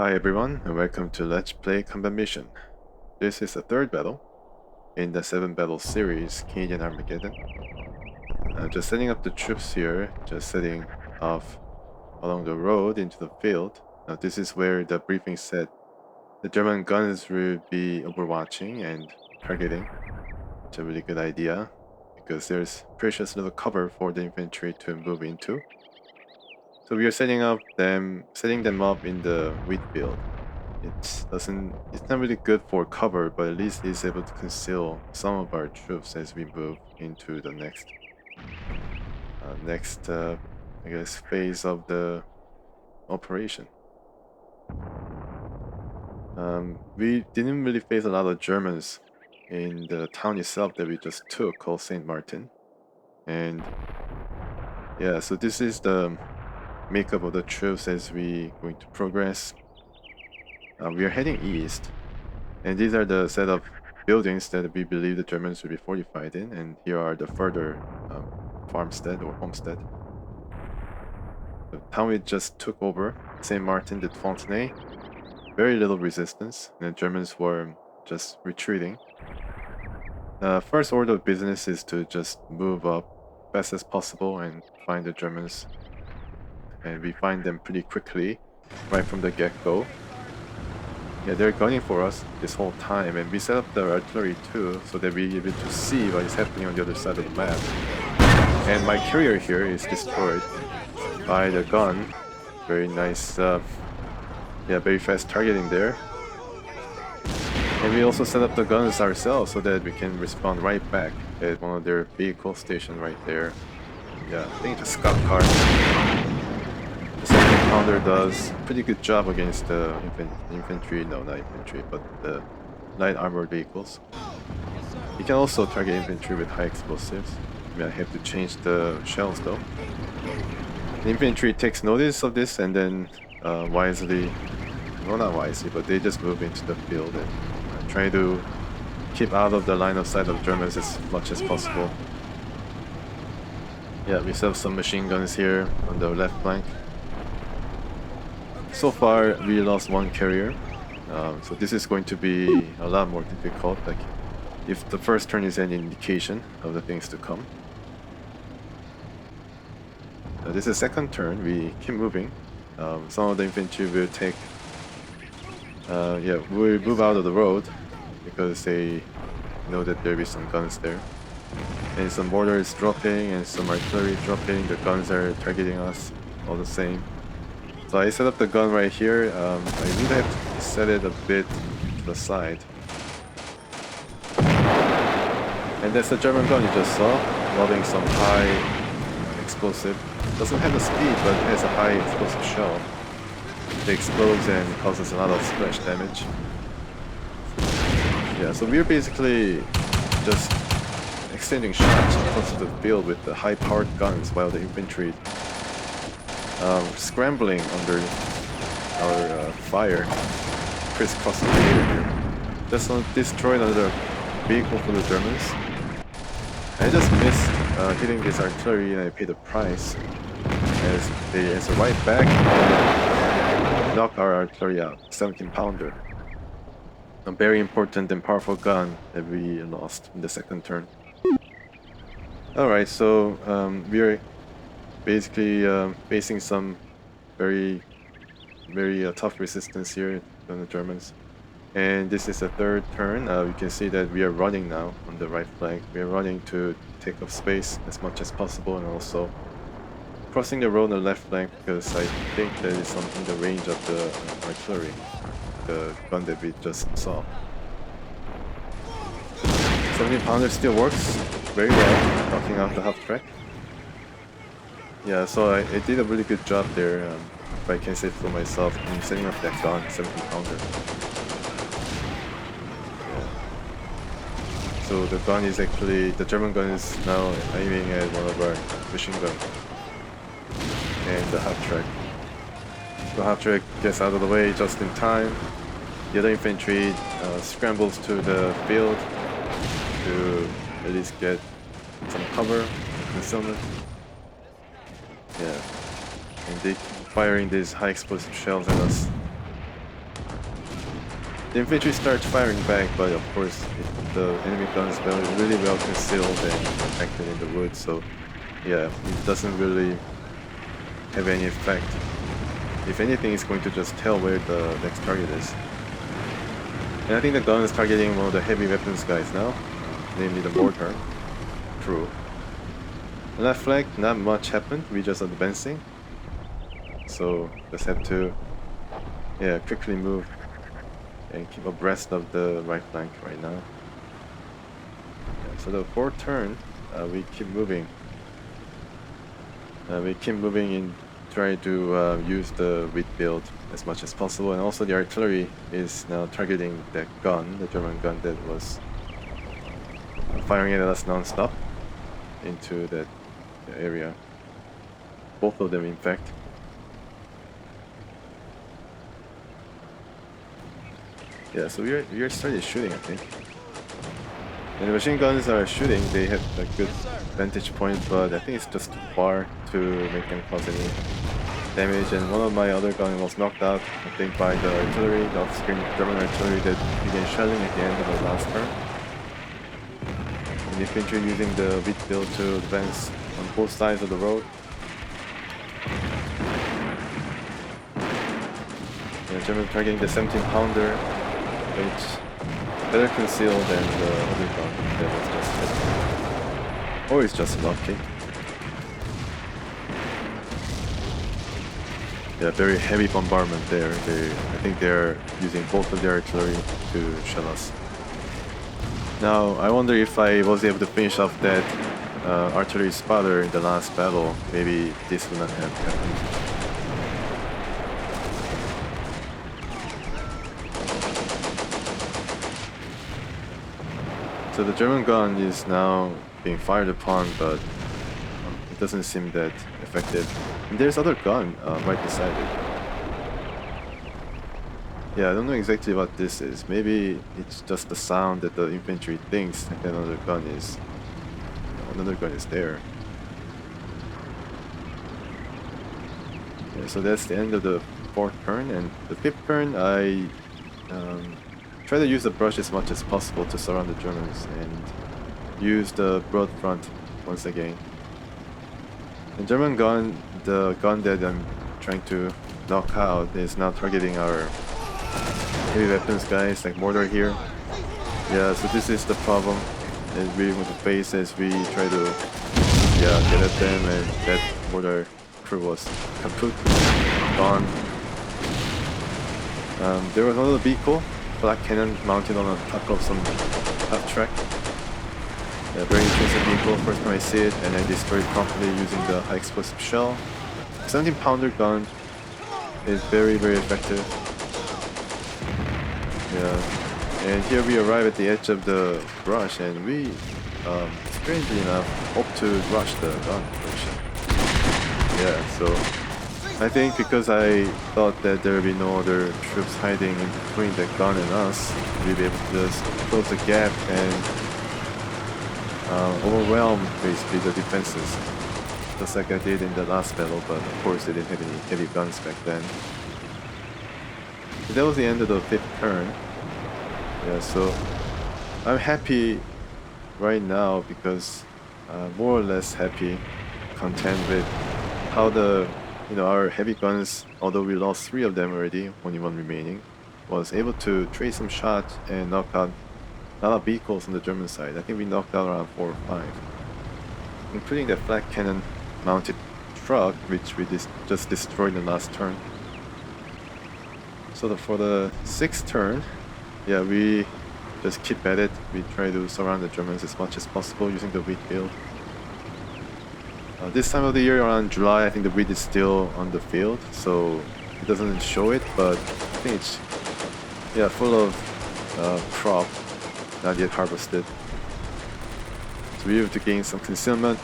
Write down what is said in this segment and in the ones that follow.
Hi everyone, and welcome to Let's Play Combat Mission. This is the third battle in the 7 battle series, Canadian Armageddon. Just setting up the troops here, just setting off along the road into the field. Now this is where the briefing said the German guns will be overwatching and targeting. It's a really good idea because there's precious little cover for the infantry to move into. So we are setting them up in the wheat field. It's not really good for cover, but at least it's able to conceal some of our troops as we move into the next I guess phase of the operation. We didn't really face a lot of Germans in the town itself that we just took, called St. Martin. And yeah, so this is the makeup of the troops as we going to progress. We are heading east, and these are the set of buildings that we believe the Germans will be fortified in, and here are the further farmstead or homestead. The town we just took over, Saint Martin de Fontenay, very little resistance, and the Germans were just retreating. First order of business is to just move up fast as possible and find the Germans, and we find them pretty quickly, right from the get-go. Yeah, they're gunning for us this whole time, and we set up the artillery too, so that we're able to see what is happening on the other side of the map. And my carrier here is destroyed by the gun. Very nice, very fast targeting there. And we also set up the guns ourselves so that we can respond right back at one of their vehicle stations right there. Yeah, I think it's a scout car. The 70-pounder does a pretty good job against the infantry, no, not infantry, but the light armored vehicles. You can also target infantry with high explosives. I have to change the shells though. The infantry takes notice of this and then wisely, well, not wisely, but they just move into the field and try to keep out of the line of sight of Germans as much as possible. Yeah, we have some machine guns here on the left flank. So far, we lost one carrier, so this is going to be a lot more difficult, like if the first turn is any indication of the things to come. This is second turn, we keep moving. Some of the infantry will take, we'll move out of the road because they know that there will be some guns there. And some mortar is dropping and some artillery dropping, the guns are targeting us all the same. So I set up the gun right here. I really have to set it a bit to the side. And that's the German gun you just saw, loading some high explosive. Doesn't have the speed, but it has a high explosive shell. It explodes and causes a lot of splash damage. Yeah, so we're basically just extending shots across the field with the high-powered guns while the infantry scrambling under our fire, crisscrossing the area here. Just destroyed another vehicle for the Germans. I just missed hitting this artillery and I paid the price as they answer right back and knock our artillery out. 17-pounder. A very important and powerful gun that we lost in the second turn. Alright, so we are basically facing some very tough resistance here from the Germans. And this is the third turn. You can see that we are running now on the right flank. We are running to take up space as much as possible and also crossing the road on the left flank because I think that is in the range of the artillery, the gun that we just saw. 70-pounder still works very well, knocking out the half track. Yeah, so I did a really good job there, if I can say for myself, in setting up that gun, 70-pounder. Yeah. So the gun is actually, the German gun is now aiming at one of our machine guns. And the half track. The half track gets out of the way just in time. The other infantry scrambles to the field to at least get some cover, concealment. Yeah, and they keep firing these high explosive shells at us. The infantry starts firing back, but of course the enemy guns are really well concealed and protected in the woods, so yeah, it doesn't really have any effect. If anything, it's going to just tell where the next target is. And I think the gun is targeting one of the heavy weapons guys now, namely the mortar crew. On that flank, not much happened, we just advancing. So just have to quickly move and keep abreast of the right flank right now. So the fourth turn, we keep moving. We keep moving in trying to use the wheat build as much as possible, and also the artillery is now targeting that gun, the German gun that was firing at us non-stop into that area. Both of them, in fact. Yeah, so we are started shooting, I think. And the machine guns are shooting, they have a good vantage point, but I think it's just too far to make them cause any damage. And one of my other guns was knocked out, I think, by the artillery, the off-screen German artillery that began shelling at the end of the last turn. And the infantry using the wheat build to advance on both sides of the road. And the German targeting the 17-pounder, which better concealed than the other gun that was just hit. Or it's just lucky. Yeah, very heavy bombardment there. I think they're using both of their artillery to shell us. Now, I wonder if I was able to finish off that artillery spotter in the last battle, maybe this would not have happened. So the German gun is now being fired upon, but it doesn't seem that effective. And there's other gun right beside it. Yeah, I don't know exactly what this is. Maybe it's just the sound that the infantry thinks that another gun is there. Yeah, so that's the end of the fourth turn, and the fifth turn I try to use the brush as much as possible to surround the Germans and use the broad front once again. The German gun, the gun that I'm trying to knock out, is now targeting our heavy weapons guys like mortar here. Yeah, so this is the problem that we want to face as we try to get at them, and that mortar crew was kaput, gone. There was another vehicle, black cannon mounted on the top of some half track. Yeah, very interesting vehicle, first time I see it, and I destroyed it promptly using the high explosive shell. 17-pounder gun is very effective. Yeah, and here we arrive at the edge of the brush, and we, strangely enough, hope to rush the gun portion. Yeah, so I think because I thought that there would be no other troops hiding in between the gun and us, we'd be able to just close the gap and overwhelm basically the defenses, just like I did in the last battle, but of course they didn't have any heavy guns back then. So that was the end of the fifth turn. Yeah, so I'm happy right now because more or less happy, content with how the our heavy guns, although we lost 3 of them already, only 1 remaining, was able to trade some shots and knock out a lot of vehicles on the German side. I think we knocked out around 4 or 5, including that flat cannon mounted truck, which we just destroyed in the last turn. So for the 6th turn, yeah, we just keep at it. We try to surround the Germans as much as possible using the wheat field. This time of the year, around July, I think the wheat is still on the field, so it doesn't show it, but I think it's full of crop, not yet harvested. So we have to gain some concealment,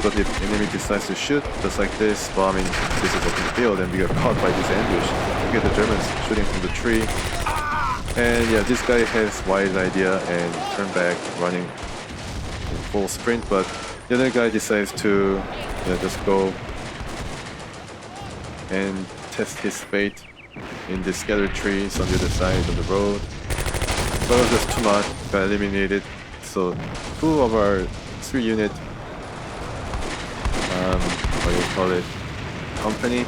but if the enemy decides to shoot, just like this, well, I mean, this is open field, and we got caught by this ambush. Look at the Germans shooting from the tree, and yeah, this guy has wise idea and turn back, running in full sprint, but the other guy decides to just go and test his fate in the scattered trees on the other side of the road. But it was just too much, got eliminated. So 2 of our 3 unit, what do you call it, company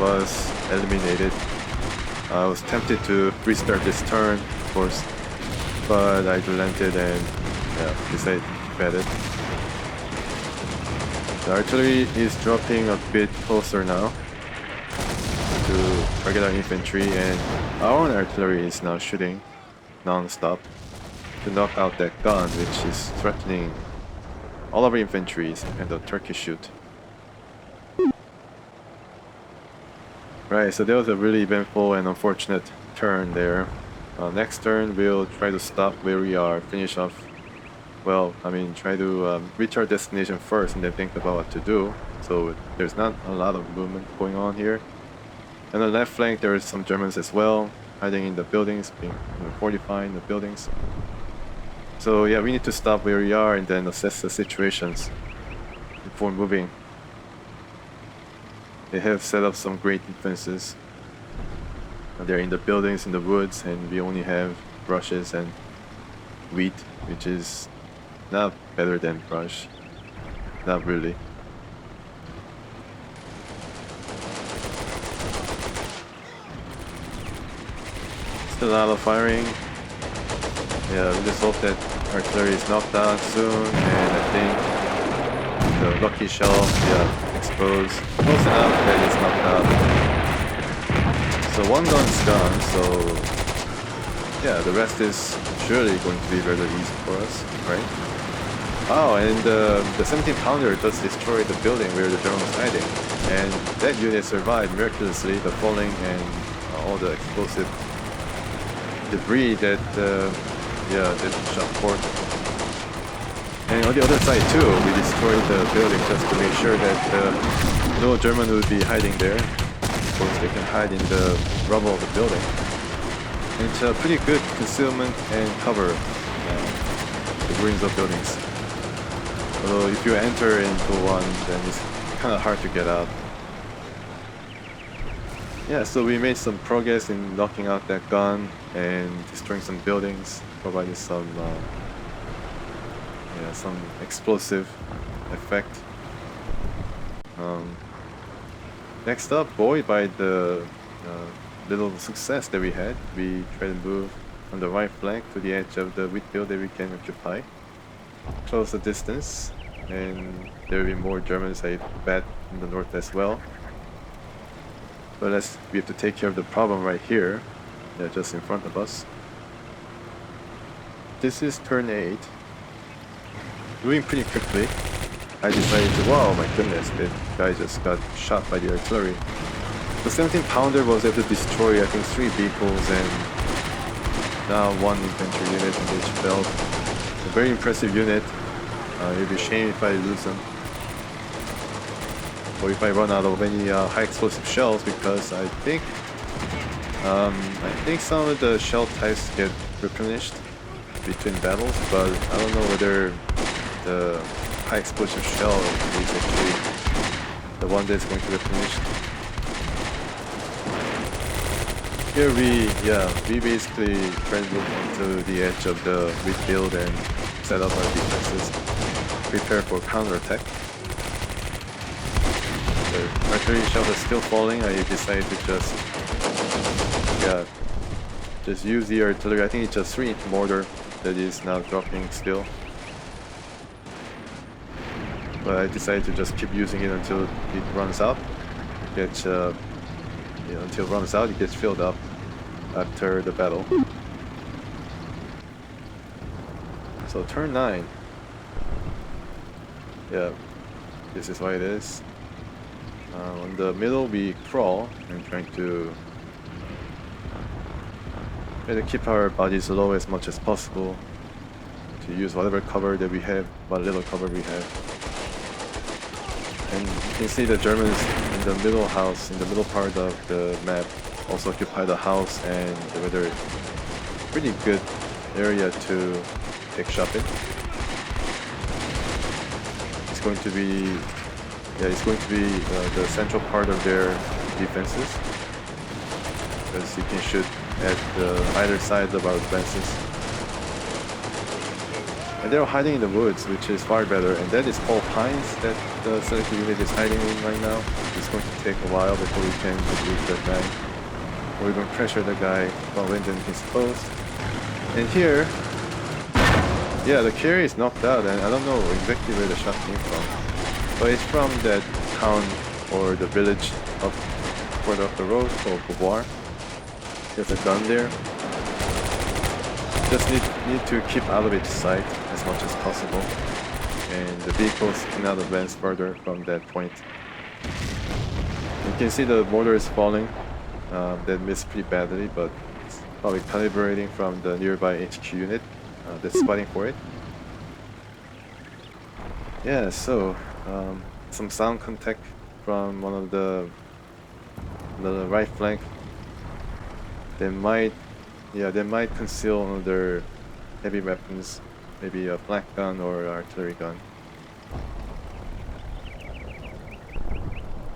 was eliminated. I was tempted to restart this turn, of course, but I relented and decided to bet it. The artillery is dropping a bit closer now to target our infantry, and our own artillery is now shooting non-stop to knock out that gun, which is threatening all of our infantry and the Turkish shoot. Right, so that was a really eventful and unfortunate turn there. Next turn we'll try to stop where we are, finish off. Well, I mean, try to reach our destination first and then think about what to do. So there's not a lot of movement going on here. And on the left flank there is some Germans as well, hiding in the buildings, being fortifying the buildings. So yeah, we need to stop where we are and then assess the situations before moving. They have set up some great defenses. They're in the buildings, in the woods, and we only have brushes and wheat, which is not better than brush. Not really. Still a lot of firing. Yeah, we just hope that artillery is knocked out soon, and I think the lucky shell, exposed close enough that it's knocked out. So 1 gun's gone, so yeah, the rest is surely going to be rather easy for us, right? Oh, and the 17 pounder does destroy the building where the German was hiding, and that unit survived miraculously the falling and all the explosive debris that shot forth. And on the other side too, we destroyed the building just to make sure that no German would be hiding there. Of course, they can hide in the rubble of the building. And it's a pretty good concealment and cover the ruins of buildings. Although if you enter into one, then it's kind of hard to get out. Yeah, so we made some progress in knocking out that gun and destroying some buildings, provided some explosive effect. Next up, buoyed by the little success that we had, we try to move on the right flank to the edge of the wheat field that we can occupy. Close the distance, and there will be more Germans, I bet, in the north as well. But we have to take care of the problem right here, just in front of us. This is turn 8. Moving pretty quickly. I decided to, wow, my goodness, that guy just got shot by the artillery. The 17 pounder was able to destroy, I think, 3 vehicles and now 1 infantry unit in each belt. A very impressive unit. It would be a shame if I lose them, or if I run out of any high explosive shells, because I think some of the shell types get replenished between battles, but I don't know whether the high explosive shell is actually the one that's going to be replenished. Here we basically try to move onto the edge of the wheat field and set up our defenses, prepare for counterattack. The artillery shells are still falling. I decided to just use the artillery. I think it's a 3-inch mortar that is now dropping still. But I decided to just keep using it until it runs out. Until it runs out, it gets filled up after the battle. So turn 9. Yeah, this is what it is. On the middle we crawl and try to keep our bodies low as much as possible, to use whatever cover that we have, what little cover we have. And you can see the Germans in the middle house, in the middle part of the map, also occupy the house, and they're pretty good area to take shot in. It's going to be the central part of their defenses. because you can shoot at either side of our defenses. And they're hiding in the woods, which is far better. And that is all pines that the selected unit is hiding in right now. It's going to take a while before we can defeat that guy. Or even pressure the guy while Lyndon is close. And here, yeah, the carry is knocked out, and I don't know exactly where the shot came from. But it's from that town or the village up further up the road called Beauvoir. There's a gun there. Just need to keep out of its sight as much as possible. And the vehicles cannot advance further from that point. You can see the mortar is falling. That missed pretty badly, but it's probably calibrating from the nearby HQ unit that's fighting for it. Yeah, so some sound contact from one of the right flank. They might conceal another heavy weapons, maybe a flak gun or artillery gun.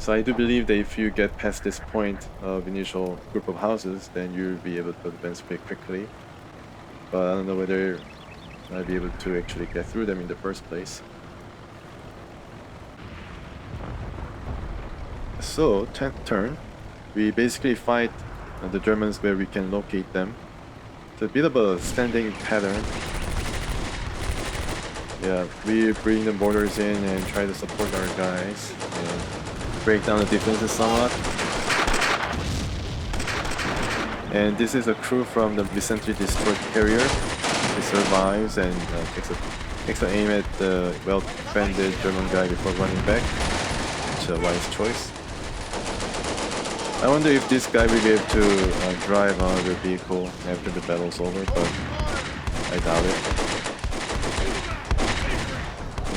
So I do believe that if you get past this point of initial group of houses, then you'll be able to advance pretty quickly. But I don't know whether I'll be able to actually get through them in the first place. So, 10th turn, we basically fight the Germans where we can locate them. It's a bit of a standing pattern. Yeah, we bring the mortars in and try to support our guys and break down the defenses somewhat. And this is a crew from the recently destroyed carrier. He survives and takes an aim at the well-defended German guy before running back. It's a wise choice. I wonder if this guy will be able to drive another vehicle after the battle's over, but I doubt it.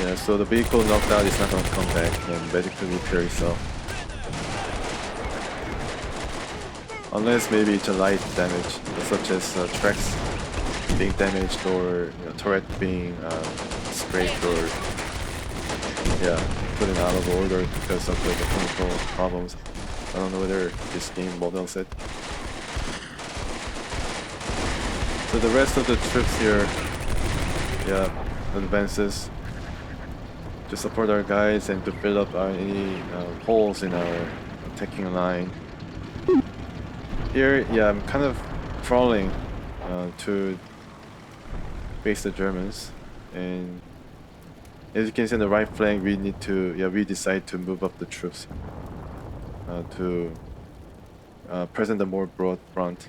Yeah, so the vehicle knocked out is not going to come back and medically repair itself. Unless maybe it's a light damage, such as tracks being damaged or turret being scraped or put in out of order because of the mechanical problems. I don't know whether this game models it. So the rest of the troops here, advances to support our guys and to fill up any holes in our attacking line. Here, I'm kind of crawling to face the Germans, and as you can see on the right flank, we decide to move up the troops to present a more broad front,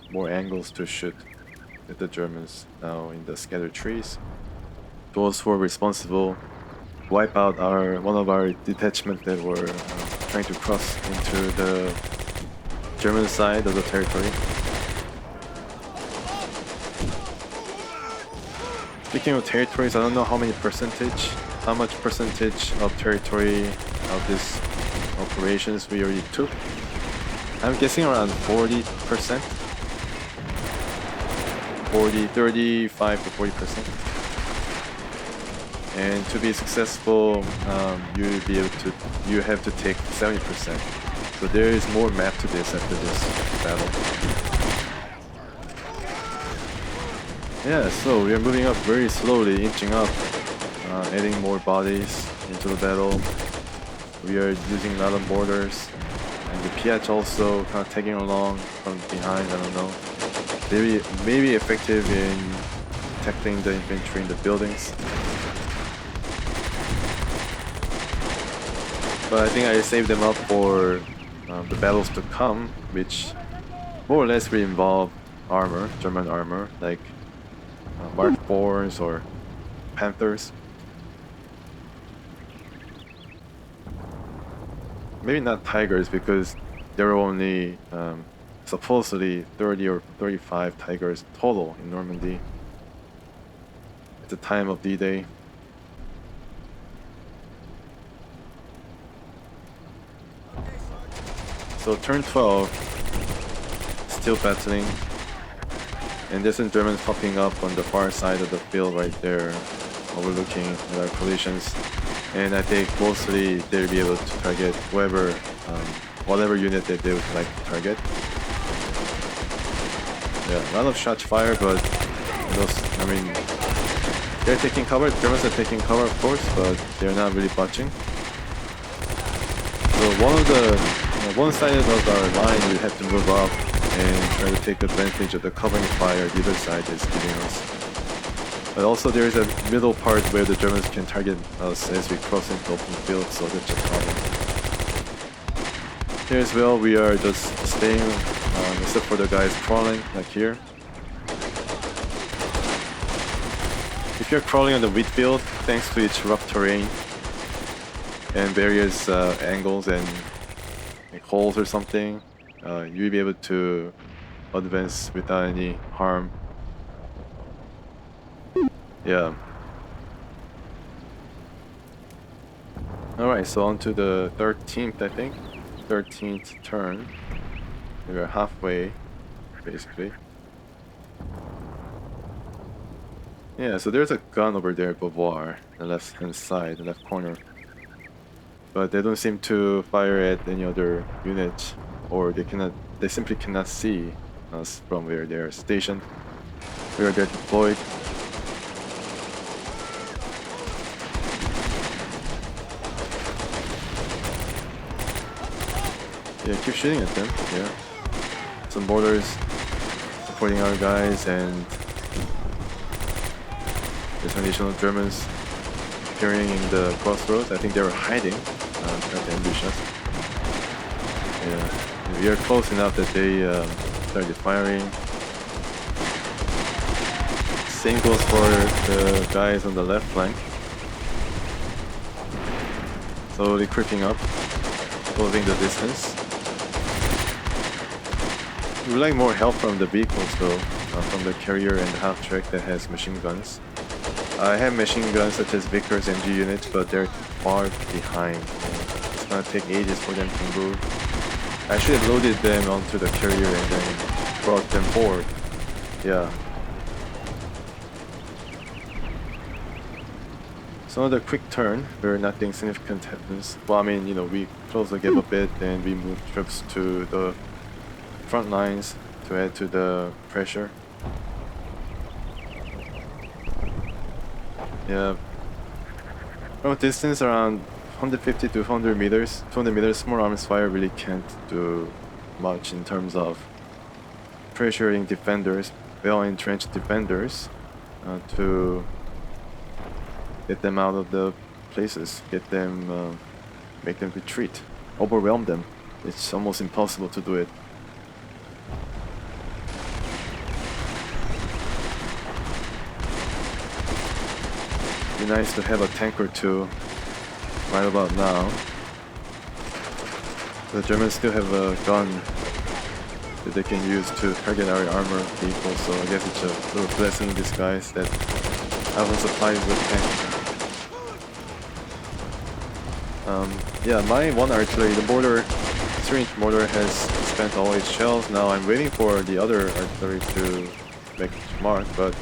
more angles to shoot at the Germans now in the scattered trees. Those who were responsible wipe out one of our detachment that were trying to cross into the German side of the territory. Speaking of territories, I don't know how much percentage of territory of this operations we already took. I'm guessing around 40%. 35 to 40%. And to be successful, you have to take 70%. So there is more map to this after this battle. Yeah, so we are moving up very slowly, inching up, adding more bodies into the battle. We are using a lot of mortars, and the Piach also kind of tagging along from behind. I don't know. Maybe effective in protecting the infantry in the buildings. But I think I saved them up for the battles to come, which more or less will involve armor, German armor, like Mark IVs or Panthers. Maybe not Tigers, because there are only supposedly 30 or 35 Tigers total in Normandy at the time of D-Day. So turn 12, still battling, and there's some Germans popping up on the far side of the field right there, overlooking at our collisions. And I think mostly they'll be able to target whatever unit that they would like to target. Yeah, a lot of shots fired, but those, I mean, they're taking cover. Germans are taking cover, of course, but they're not really budging. So one side of our line we have to move up and try to take advantage of the covering fire the other side is giving us. But also there is a middle part where the Germans can target us as we cross into open field, so that's a problem. Here as well, we are just staying, except for the guys crawling, like here. If you're crawling on the wheat field, thanks to its rough terrain and various angles and like holes or something, you'll be able to advance without any harm. Yeah. Alright, so on to the 13th, I think. 13th turn. We're halfway, basically. Yeah, so there's a gun over there, Beauvoir, the left hand side, the left corner. But they don't seem to fire at any other unit, or they simply cannot see us from where they're stationed, where they're deployed. Yeah, keep shooting at them, yeah. Some mortars supporting our guys, and there's additional Germans appearing in the crossroads. I think they were hiding, trying to ambush us. Yeah, we are close enough that they started firing. Same goes for the guys on the left flank. Slowly creeping up, closing the distance. We would like more help from the vehicles though, from the carrier and the half-track that has machine guns. I have machine guns such as Vickers MG units, but they're far behind. It's gonna take ages for them to move. I should have loaded them onto the carrier and then brought them forward. Yeah. So another quick turn where nothing significant happens. Well, I mean, you know, we close the gap a bit and we move troops to the front lines to add to the pressure. Yeah. From a distance around 150 to 200 meters, small arms fire really can't do much in terms of pressuring defenders, well-entrenched defenders, to get them out of the places, make them retreat, overwhelm them. It's almost impossible to do it. Be nice to have a tank or two right about now. The Germans still have a gun that they can use to target our armor vehicles, so I guess it's a little blessing in disguise that I was supplied with tank. Yeah, my one artillery, the mortar, 3-inch mortar has spent all its shells. Now I'm waiting for the other artillery to make its mark, but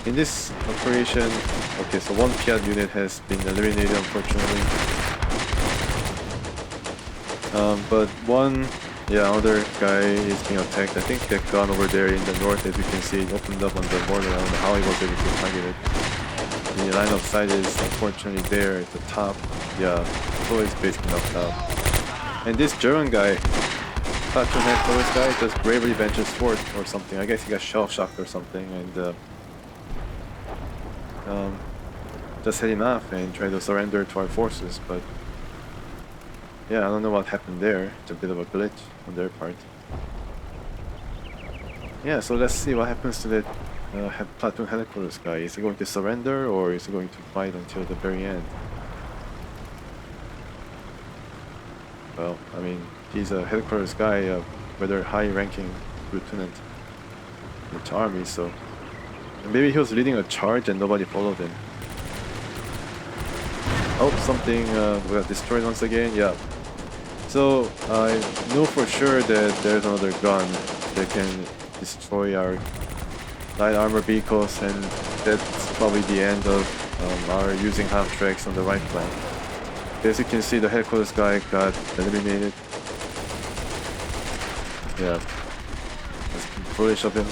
in this operation, okay, so one Fiat unit has been eliminated, unfortunately. But one, other guy is being attacked. I think that gun over there in the north, as you can see, it opened up on the mortar. I don't know how he was able to target it. The line of sight is unfortunately there at the top. Yeah, so it's basically knocked out. And this German guy, platoon headquarters guy, just bravely ventures forth or something. I guess he got shell shocked or something, and just heading off and try to surrender to our forces. But yeah, I don't know what happened there. It's a bit of a glitch on their part. Yeah, so let's see what happens to that platoon headquarters guy. Is he going to surrender, or is he going to fight until the very end? Well, I mean, he's a headquarters guy, a rather high-ranking lieutenant in the army, so maybe he was leading a charge and nobody followed him. Oh, something got destroyed once again. Yeah. So I know for sure that there's another gun that can destroy our light armor vehicles, and that's probably the end of our using half tracks on the right flank. As you can see, the headquarters guy got eliminated. Yeah, that's foolish of him.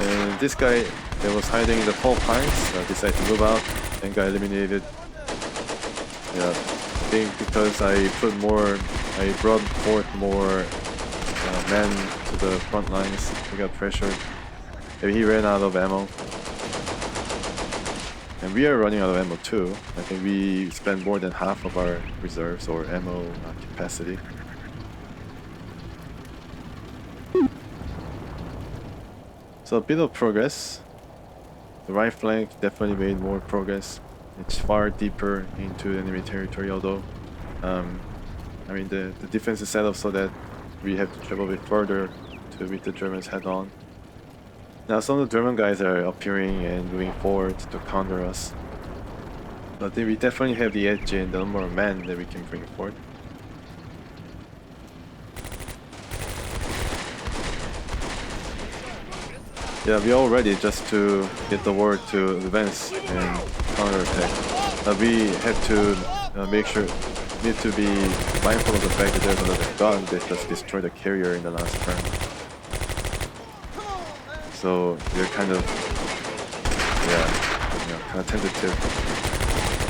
And this guy that was hiding in the tall pines decided to move out and got eliminated. Yeah, I think because I brought forth more men to the front lines. He got pressured. Maybe he ran out of ammo. And we are running out of ammo too. I think we spent more than half of our reserves or ammo capacity. So a bit of progress. The right flank definitely made more progress. It's far deeper into enemy territory, although I mean the defense is set up so that we have to travel a bit further to meet the Germans head on. Now some of the German guys are appearing and moving forward to counter us. But we definitely have the edge in the number of men that we can bring forward. Yeah, we are ready just to get the word to advance and counterattack. We have to need to be mindful of the fact that there's another gun that just destroyed the carrier in the last turn. So we're kind of, kind of tentative,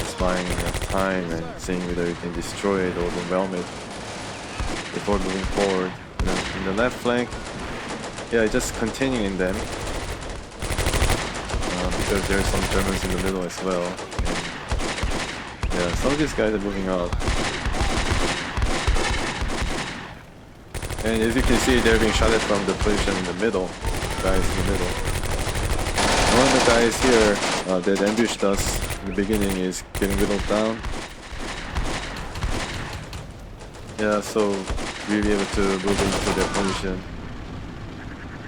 spying time and seeing whether we can destroy it or overwhelm it before moving forward. In the left flank, just continuing them. Because there's some Germans in the middle as well. And some of these guys are moving out. And as you can see, they're being shot at from the position in the middle. Guys in the middle. One of the guys here that ambushed us in the beginning is getting whittled down. Yeah, so we'll be able to move into their position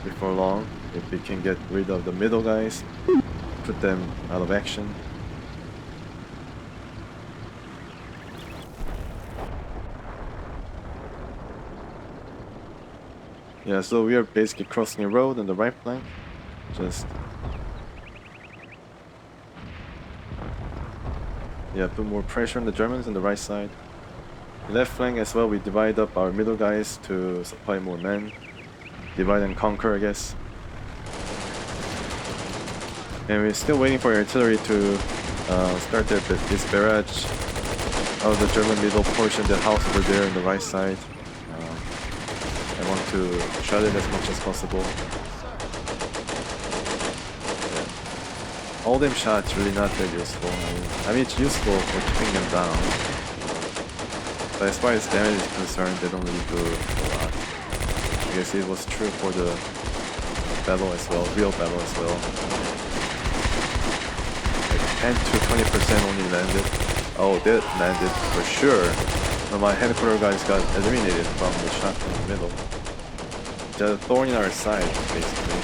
before long. If we can get rid of the middle guys, put them out of action. Yeah, so we are basically crossing a road on the right flank. Just put more pressure on the Germans on the right side. Left flank as well, we divide up our middle guys to supply more men. Divide and conquer, I guess. And we're still waiting for artillery to start this barrage out of the German middle portion, the house over there on the right side. I want to shut it as much as possible. All them shots really not that useful. I mean it's useful for keeping them down. But as far as damage is concerned, they don't really do a lot. I guess it was true for the battle as well, real battle as well. 10 to 20% only landed. Oh, that landed for sure. But my headquarter guys got eliminated from the shot in the middle. Just a thorn in our side, basically.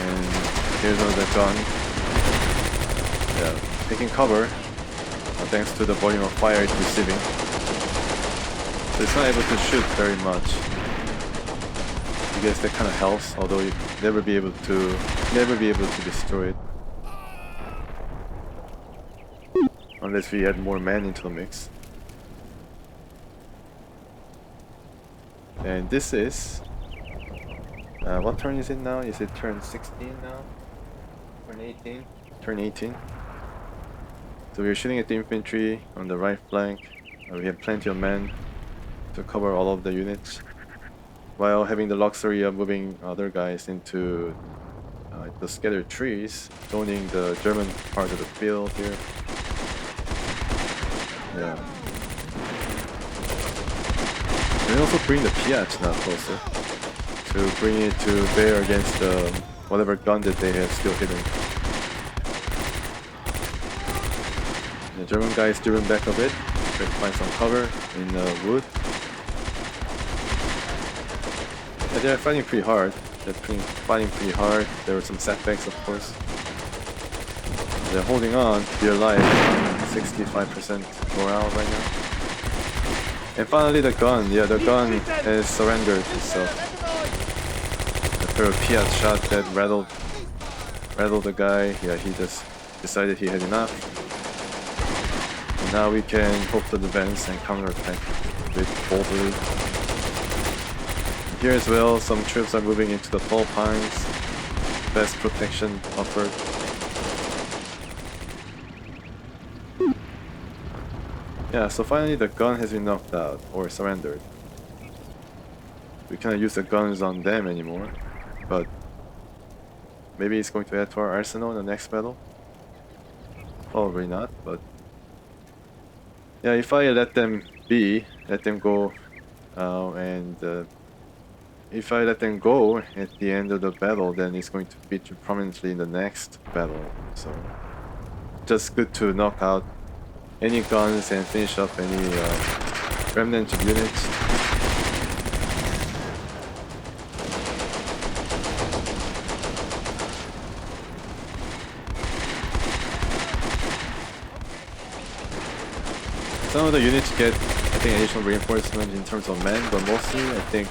And here's another gun. Yeah, taking cover. Thanks to the volume of fire it's receiving. So it's not able to shoot very much. I guess that kind of helps, although you'd never be able to destroy it. Unless we add more men into the mix. And this is... what turn is it now? Is it turn 16 now? Turn 18? Turn 18. So we're shooting at the infantry on the right flank. We have plenty of men to cover all of the units, while having the luxury of moving other guys into the scattered trees, zoning the German part of the field here. Yeah. And also bring the Piat now closer, to bring it to bear against whatever gun that they have still hidden. The German guy is driven back a bit, trying to find some cover in the wood. Yeah, they're fighting pretty hard. Fighting pretty hard. There were some setbacks, of course. They're holding on to their life, 65% morale right now. And finally the gun. Yeah, the gun has surrendered itself. After a Piat shot that rattled the guy, yeah, he just decided he had enough. And now we can hope to advance and counterattack a bit boldly. here as well, some troops are moving into the tall pines. Best protection offered. Yeah, so finally the gun has been knocked out or surrendered. We cannot use the guns on them anymore, but maybe it's going to add to our arsenal in the next battle. Probably not, but yeah, if I let them be, let them go, if I let them go at the end of the battle, then it's going to feature prominently in the next battle. So just good to knock out any guns and finish up any remnant of units. Some of the units get, I think, additional reinforcement in terms of men, but mostly I think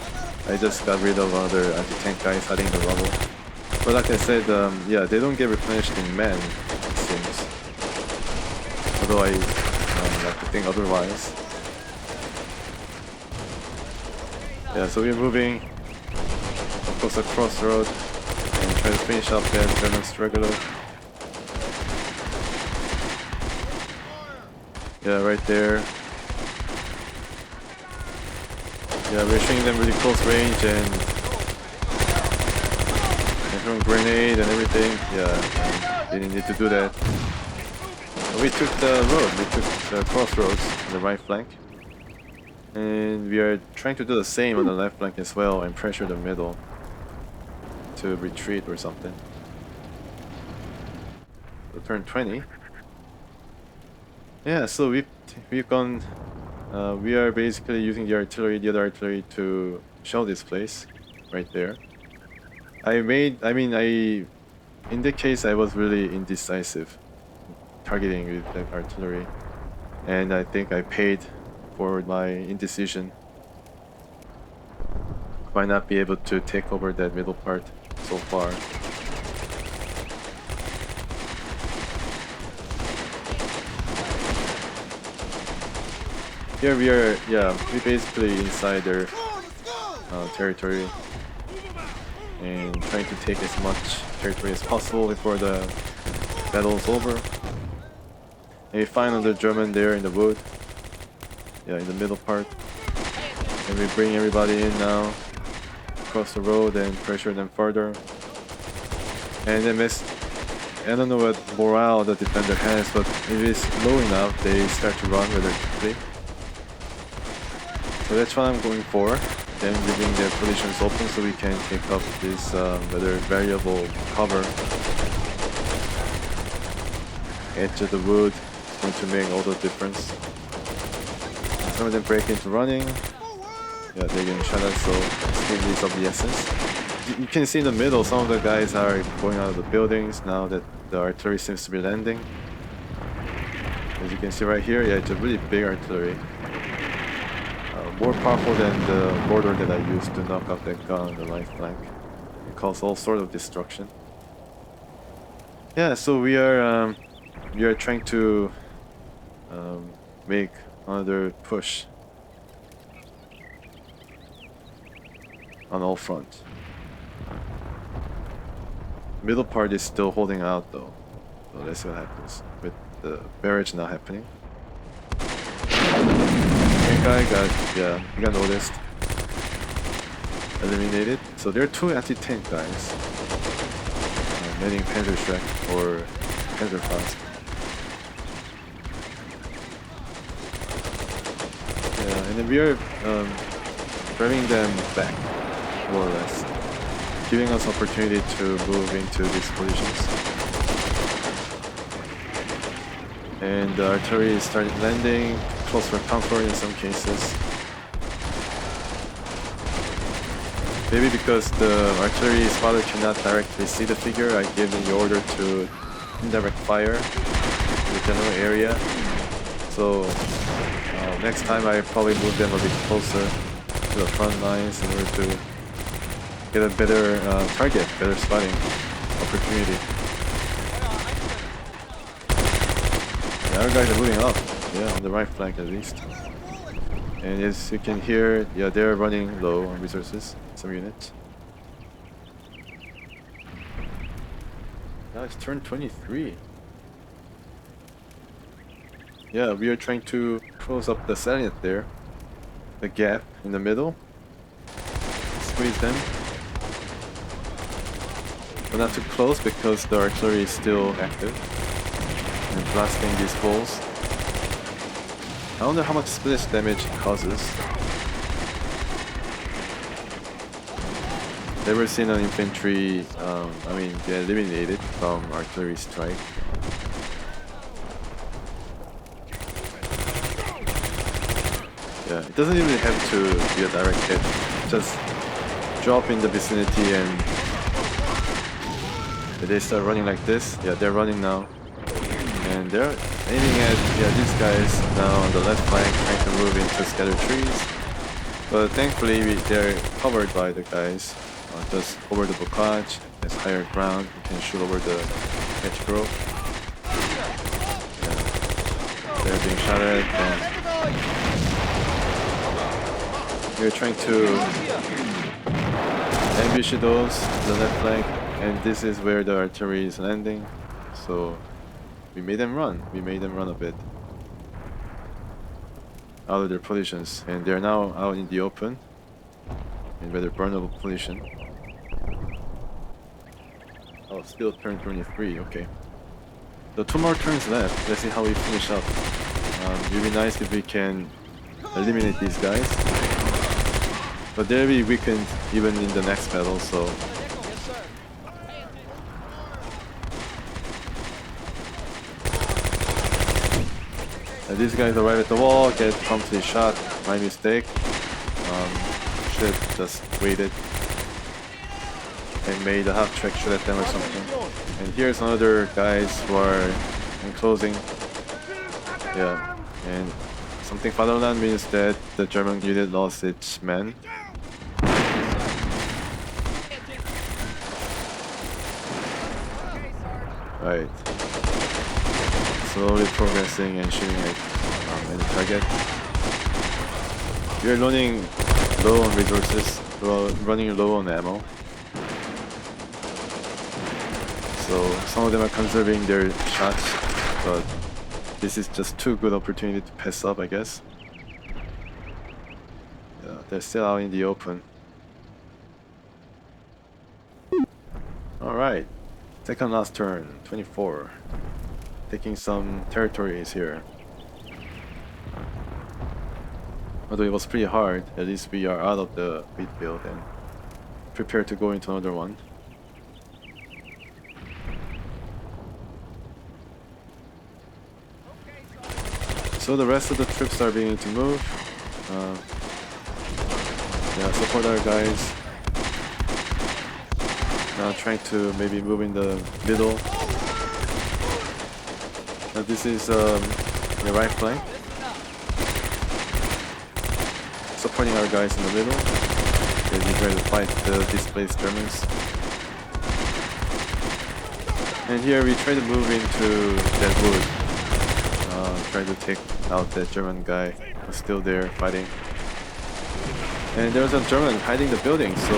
I just got rid of other anti-tank guys hiding in the rubble. But like I said, yeah, they don't get replenished in men, it seems. Although I like to think otherwise. Yeah, so we're moving across the crossroad and try to finish up that German struggler. Yeah, right there. Yeah, we're shooting them really close range and throwing grenade and everything. Yeah, didn't need to do that. We took the road, we took the crossroads on the right flank. And we are trying to do the same on the left flank as well and pressure the middle to retreat or something. So turn 20. Yeah, so we've gone. We are basically using the other artillery to shell this place, right there. In that case, I was really indecisive, targeting with that artillery, and I think I paid for my indecision by not be able to take over that middle part so far. Here we are, yeah, we basically inside their territory and trying to take as much territory as possible before the battle is over. And we find another German there in the wood, yeah, in the middle part. And we bring everybody in now, across the road and pressure them further. And they miss. I don't know what morale the defender has, but if it's low enough, they start to run rather quickly. So that's what I'm going for. Then leaving their positions open so we can take up this rather variable cover. Edge of the wood is going to make all the difference. Some of them break into running. Yeah, they're getting shot at, so speed is of the essence. You can see in the middle, some of the guys are going out of the buildings now that the artillery seems to be landing. As you can see right here, yeah, it's a really big artillery. More powerful than the mortar that I used to knock out that gun on the right flank. It caused all sort of destruction. Yeah, so we are trying to make another push on all fronts. Middle part is still holding out though, so let's see what happens with the barrage now happening. Guy he got noticed. Eliminated. So there are two anti-tank guys manning Panzerschreck or Panzerfaust. Yeah, and then we are driving them back, more or less, giving us opportunity to move into these positions. And the artillery started landing. Close for comfort in some cases. Maybe because the artillery spotter cannot directly see the figure, I gave them the order to indirect fire in the general area. So next time I probably move them a bit closer to the front lines in order to get a better target, better spotting opportunity. The other guys are moving up. Yeah, on the right flank at least. And as you can hear, yeah, they're running low on resources, some units. Now it's turn 23. Yeah, we are trying to close up the salient there. The gap in the middle. Squeeze them. But not too close because the artillery is still active. And blasting these balls. I wonder how much splash damage it causes. Never seen an infantry, get eliminated from artillery strike. Yeah, it doesn't even have to be a direct hit. Just drop in the vicinity and they start running like this. Yeah, they're running now. And they're aiming at these guys now on the left flank, trying to move into scattered trees. But thankfully they're covered by the guys. Just over the bocage, there's higher ground, you can shoot over the hedgerow. Yeah. They're being shot at, and we're trying to ambush those to the left flank, and this is where the artillery is landing. So we made them run. We made them run a bit out of their positions, and they're now out in the open in rather vulnerable position. Oh, still turn 23, okay. So 2 more turns left. Let's see how we finish up. It would be nice if we can eliminate these guys. But they'll be weakened even in the next battle, so... these guys arrive at the wall, get promptly shot. My mistake. Should have just waited and made a half track shoot at them or something. And here's another guys who are enclosing. Yeah, and something fatherland means that the German unit lost its men. Right. Slowly progressing and shooting at any target. We are running low on resources, running low on ammo. So some of them are conserving their shots, but this is just too good opportunity to pass up, I guess. Yeah, they're still out in the open. Alright, second last turn, 24. Taking some territories here. Although it was pretty hard, at least we are out of the wheat field and prepare to go into another one. So the rest of the troops are beginning to move. Yeah, support our guys. Now trying to maybe move in the middle. Now this is the right flank. Supporting our guys in the middle. They're trying to fight the displaced Germans. And here we try to move into that wood. Trying to take out that German guy who's still there fighting. And there was a German hiding the building, so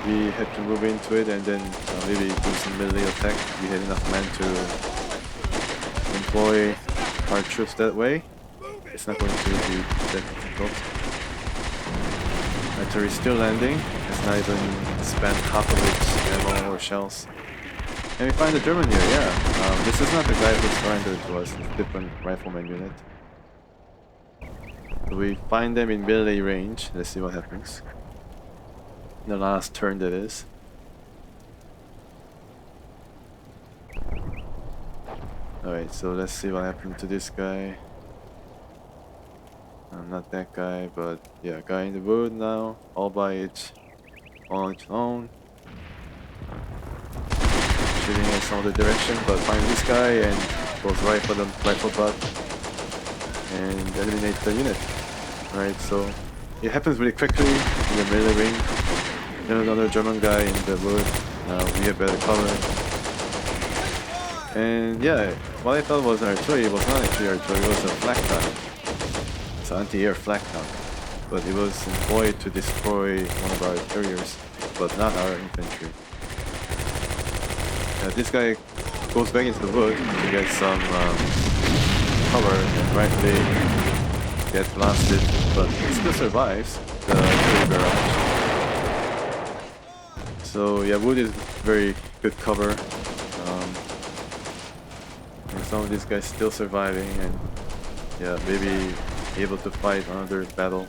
we had to move into it and then maybe do some melee attack. We had enough men to employ our troops that way. It's not going to be that difficult. Artillery is still landing. It's not even spent half of its ammo or shells. And we find the German here, yeah. This is not the guy who surrendered to us, it's a different rifleman unit. So we find them in melee range. Let's see what happens. The last turn, that is. Alright, so let's see what happened to this guy. Not that guy, but yeah, guy in the wood now, all by its on its own. Shooting in some other direction, but find this guy and goes right for the rifle butt and eliminate the unit. Alright, so it happens really quickly in the melee ring. There's another German guy in the wood. We have better cover. And yeah, what I thought was artillery was not actually artillery, it was a flak gun. It's an anti-air flak gun. but it was employed to destroy one of our carriers, but not our infantry. This guy goes back into the wood to get some cover and rightly get blasted, but he still survives the barrage. So yeah, wood is very good cover. And some of these guys still surviving and yeah, maybe able to fight another battle.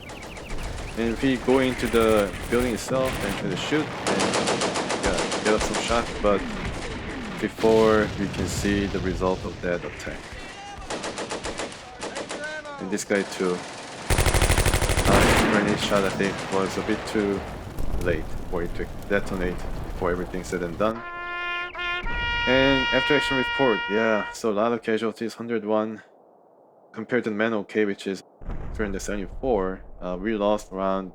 And if we go into the building itself and try to shoot and yeah, get up some shot, but before we can see the result of that attack. And this guy too. Grenade shot I think was a bit too late for it to detonate before everything's said and done. And after action report, yeah, so a lot of casualties, 101 compared to the man okay, which is 374. We lost around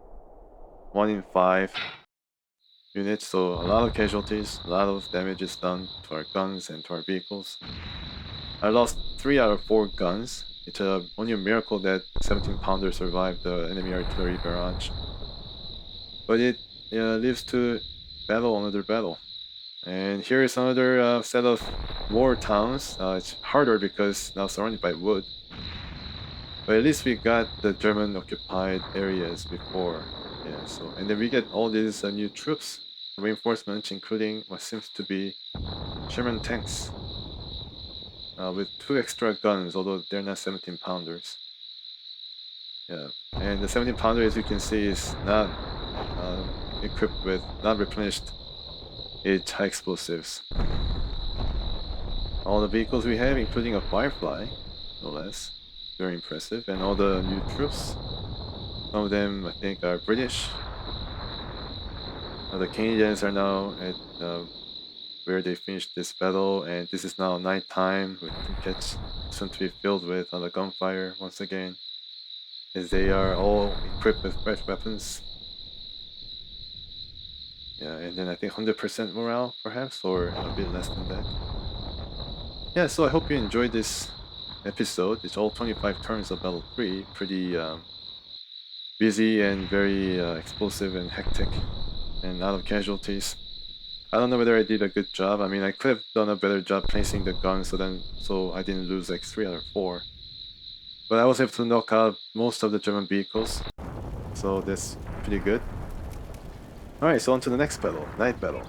1 in 5 units, so a lot of casualties, a lot of damage is done to our guns and to our vehicles. I lost 3 out of 4 guns. It's only a miracle that 17-pounder survived the enemy artillery barrage. But it lives to battle another battle. And here is another set of war towns. It's harder because now surrounded by wood. But at least we got the German occupied areas before. Yeah, so and then we get all these new troops, reinforcements, including what seems to be Sherman tanks. With 2 extra guns, although they're not 17-pounders. Yeah, and the 17-pounder, as you can see, is not equipped with, not replenished its high explosives. All the vehicles we have, including a Firefly, no less, very impressive, and all the new troops. Some of them, I think, are British. The Canadians are now at where they finished this battle, and this is now nighttime. It gets soon to be filled with the gunfire once again, as they are all equipped with fresh weapons. Yeah, and then I think 100% morale, perhaps, or a bit less than that. Yeah, so I hope you enjoyed this episode. It's all 25 turns of Battle 3. Pretty busy and very explosive and hectic, and a lot of casualties. I don't know whether I did a good job. I mean, I could have done a better job placing the gun so I didn't lose like 3 out of 4. But I was able to knock out most of the German vehicles, so that's pretty good. Alright, so on to the next battle, night battle.